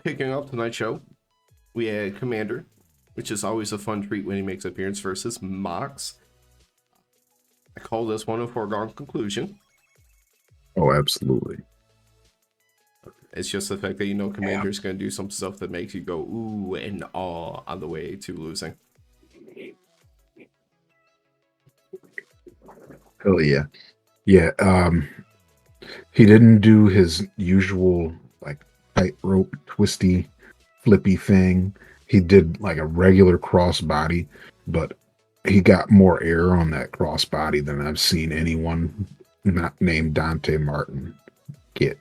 kicking off tonight's show, we had Commander, which is always a fun treat when he makes an appearance, versus Mox. I call this one a foregone conclusion. Oh, absolutely. It's just the fact that Commander's going to do some stuff that makes you go ooh and awe on the way to losing. Hell yeah. Yeah. He didn't do his usual like tightrope twisty flippy thing. He did like a regular crossbody, but he got more air on that crossbody than I've seen anyone not named Dante Martin get.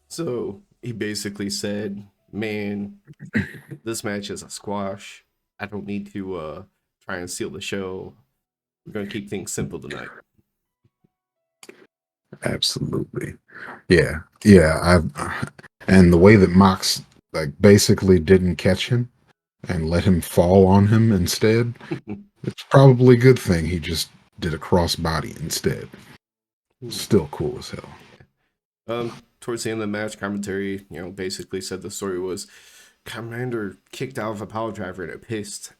So he basically said, man, this match is a squash. I don't need to try and steal the show. We're going to keep things simple tonight. Absolutely. Yeah. Yeah. And the way that Mox like basically didn't catch him and let him fall on him instead, it's probably a good thing he just did a crossbody instead. Still cool as hell. Towards the end of the match, commentary, basically said the story was Commander kicked out of a power driver and it pissed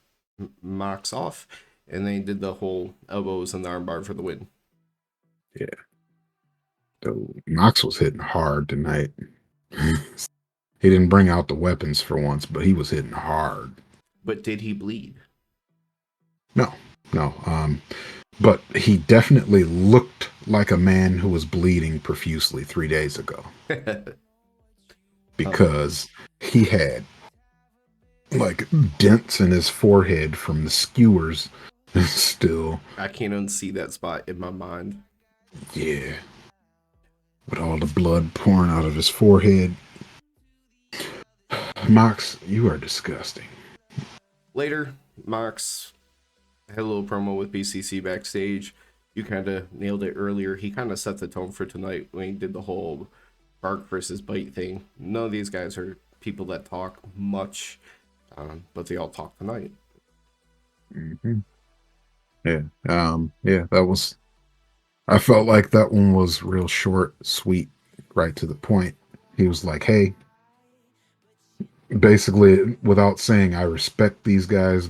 Mox off, and they did the whole elbows and the armbar for the win. Yeah. So Mox was hitting hard tonight. He didn't bring out the weapons for once, but he was hitting hard. But did he bleed? No. But he definitely looked like a man who was bleeding profusely 3 days ago. Because he had like dents in his forehead from the skewers still. I can't unsee that spot in my mind. Yeah. With all the blood pouring out of his forehead. Mox, you are disgusting. Later, Mox had a little promo with BCC backstage. You kind of nailed it earlier. He kind of set the tone for tonight when he did the whole bark versus bite thing. None of these guys are people that talk much, but they all talk tonight. Mm-hmm. Yeah. That was, I felt like that one was real short, sweet, right to the point. He was like, hey, basically without saying I respect these guys,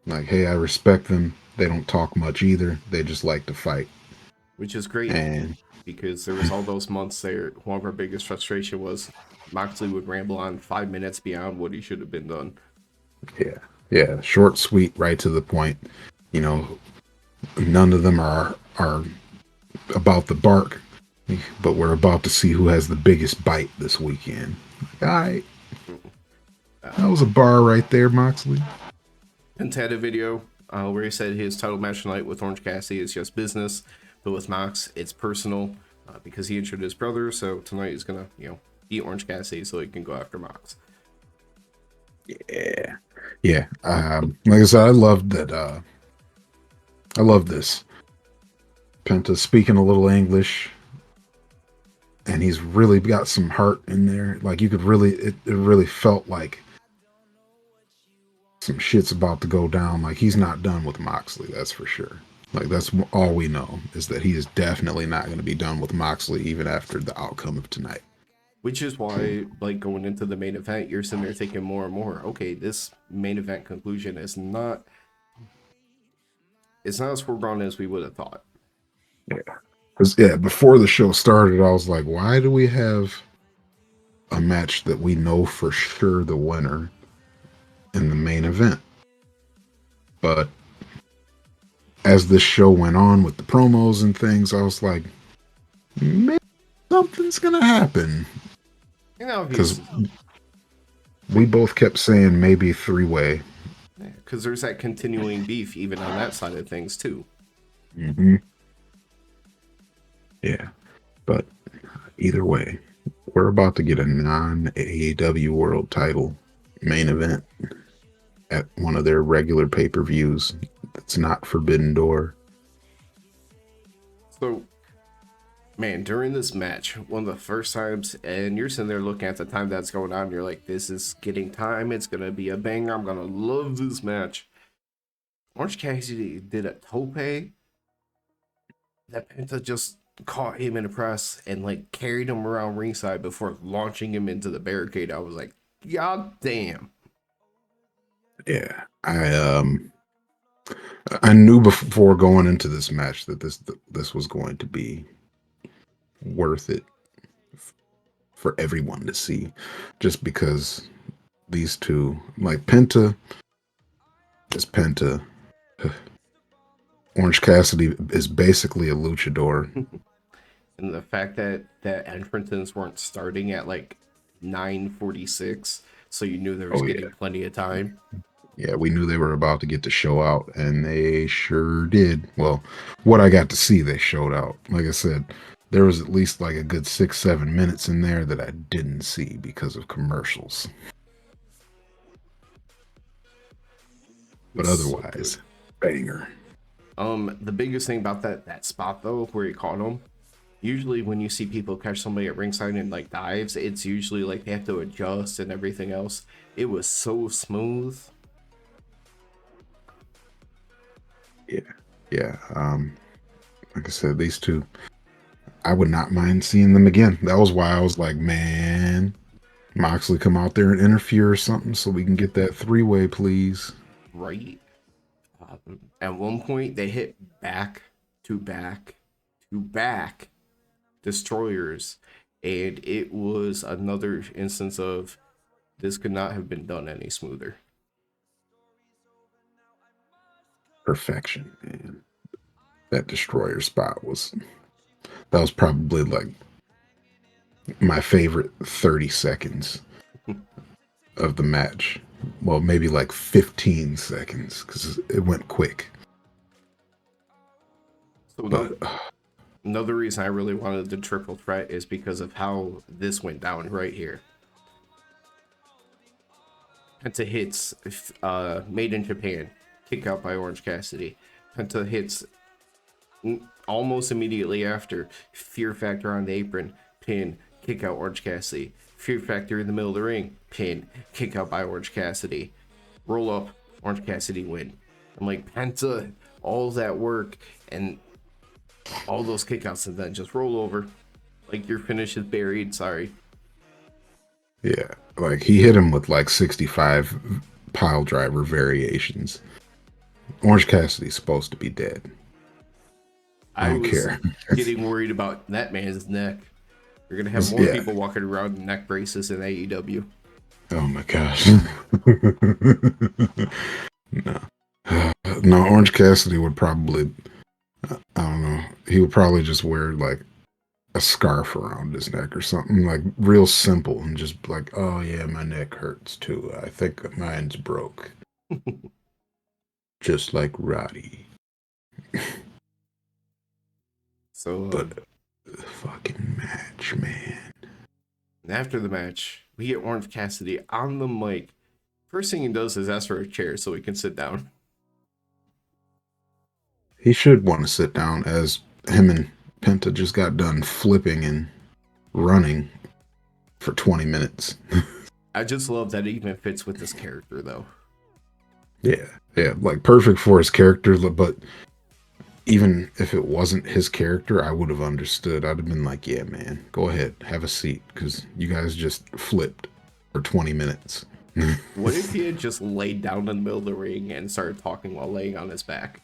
like, hey, I respect them. They don't talk much either. They just like to fight. Which is great, because there was all those months there. One of our biggest frustration was Moxley would ramble on 5 minutes beyond what he should have been done. Yeah. Short, sweet, right to the point. None of them are about the bark, but we're about to see who has the biggest bite this weekend. All right. That was a bar right there, Moxley. Pence had a video where he said his title match tonight with Orange Cassidy is just business, but with Mox, it's personal because he injured his brother. So tonight he's gonna, beat Orange Cassidy so he can go after Mox. Yeah. Like I said, I loved that. I love this. Penta speaking a little English, and he's really got some heart in there. Like you could really, it really felt like some shit's about to go down. Like he's not done with Moxley, that's for sure. Like that's all we know, is that he is definitely not going to be done with Moxley even after the outcome of tonight. Which is why, like, going into the main event, you're sitting there thinking more and more, okay, this main event conclusion is not, it's not as foregone as we would have thought. Because before the show started, I was like, why do we have a match that we know for sure the winner in the main event? But as this show went on with the promos and things, I was like, maybe something's gonna happen. Because we both kept saying maybe 3-way. Because there's that continuing beef even on that side of things too. Mm-hmm. Yeah, but either way, we're about to get a non-AEW World Title main event at one of their regular pay-per-views. That's not Forbidden Door. So, man, during this match, one of the first times, and you're sitting there looking at the time that's going on, you're like, this is getting time. It's gonna be a banger. I'm gonna love this match. Orange Cassidy did a tope that Penta just caught him in a press and like carried him around ringside before launching him into the barricade. I was like, God damn. Yeah, I knew before going into this match that this was going to be worth it for everyone to see, just because these two, like Penta is Penta. Orange Cassidy is basically a luchador. And the fact that entrances weren't starting at like 9:46, so you knew there was Oh getting yeah, plenty of time. yeah. We knew they were about to get the show out, and they sure did. Well, what I got to see, they showed out. Like I said, there was at least like a good 6-7 minutes in there that I didn't see because of commercials. But So good. otherwise, banger. The biggest thing about that spot though, where he caught him, usually when you see people catch somebody at ringside and like dives, it's usually like they have to adjust and everything else. It was so smooth. Yeah, yeah. Like I said, these two, I would not mind seeing them again. That was why I was like, man, Moxley, come out there and interfere or something so we can get that three-way, please. Right. At one point, they hit back to back to back destroyers, and it was another instance of this could not have been done any smoother. Perfection, man. That destroyer spot that was probably like my favorite 30 seconds of the match. Well, maybe like 15 seconds because it went quick. So But another reason I really wanted the triple threat is because of how this went down right here. Penta hits Made in Japan, kick out by Orange Cassidy. Penta hits almost immediately after Fear Factor on the apron, pin, kick out Orange Cassidy. Fear Factor in the middle of the ring, pin, kick out by Orange Cassidy. Roll up, Orange Cassidy win. I'm like, Penta, all that work and all those kickouts and then just roll over. Like your finish is buried, sorry. yeah, like he hit him with like 65 pile driver variations. Orange Cassidy's supposed to be dead. I I don't was care. getting worried about that man's neck. You're gonna have more Yeah. people walking around in neck braces in AEW. Oh my gosh. No. No, Orange Cassidy would probably, I don't know, he would probably just wear like a scarf around his neck or something, like real simple, and just like, oh yeah, my neck hurts too. I think mine's broke. Just like Roddy. So But fucking match, man. after the match, we get Orange Cassidy on the mic. First thing he does is ask for a chair so he can sit down. He should want to sit down as him and Penta just got done flipping and running for 20 minutes. I just love that it even fits with this character though. Yeah, yeah, like perfect for his character, but even if it wasn't his character, I would have understood. I'd have been like, yeah, man, go ahead, have a seat, because you guys just flipped for 20 minutes. What if he had just laid down in the middle of the ring and started talking while laying on his back?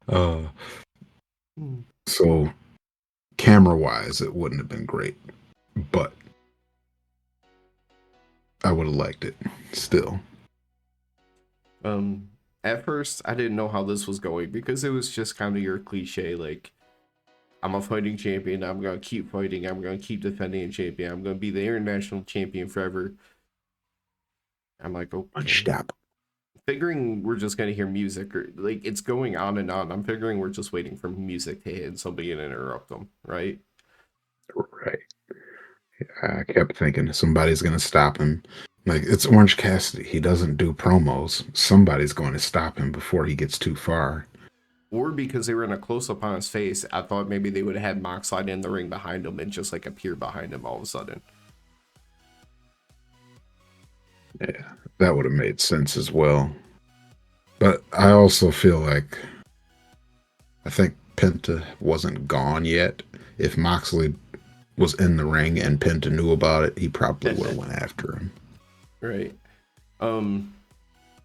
uh, so, camera wise, it wouldn't have been great, but I would have liked it still. At first, I didn't know how this was going because it was just kind of your cliche, like, I'm a fighting champion, I'm gonna keep fighting, I'm gonna keep defending a champion, I'm gonna be the international champion forever. I'm like, okay. Stop. Figuring we're just gonna hear music or like it's going on and on. I'm figuring we're just waiting for music to hit and somebody can interrupt them, right? Right. I kept thinking somebody's going to stop him. Like, it's Orange Cassidy. He doesn't do promos. Somebody's going to stop him before he gets too far. Or because they were in a close up on his face, I thought maybe they would have had Mox slide in the ring behind him and just like appear behind him all of a sudden. Yeah, that would have made sense as well. But I also feel like, I think Penta wasn't gone yet. If Moxley was in the ring and Penta knew about it, he probably would have went after him. Right.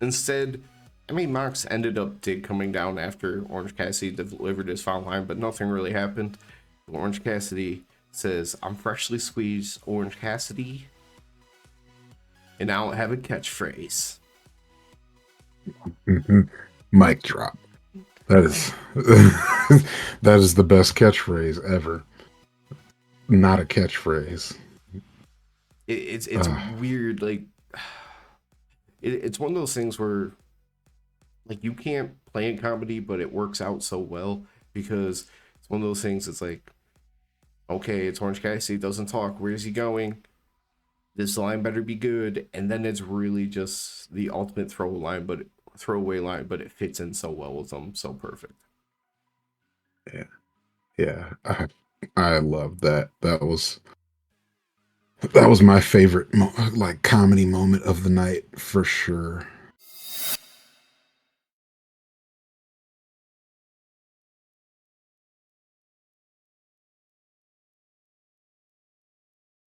Instead, I mean, Mox ended up coming down after Orange Cassidy delivered his foul line, but nothing really happened. Orange Cassidy says, "I'm freshly squeezed Orange Cassidy, and I don't have a catchphrase." Mic drop. That is that is the best catchphrase ever. Not a catchphrase. It's weird. Like, it's one of those things where, like, you can't play in comedy, but it works out so well because it's one of those things. It's like, okay, it's Orange Cassidy, doesn't talk. Where's he going? This line better be good. And then it's really just the ultimate throwaway line, but it fits in so well with them, so perfect. Yeah. I love that. That was my favorite like comedy moment of the night for sure.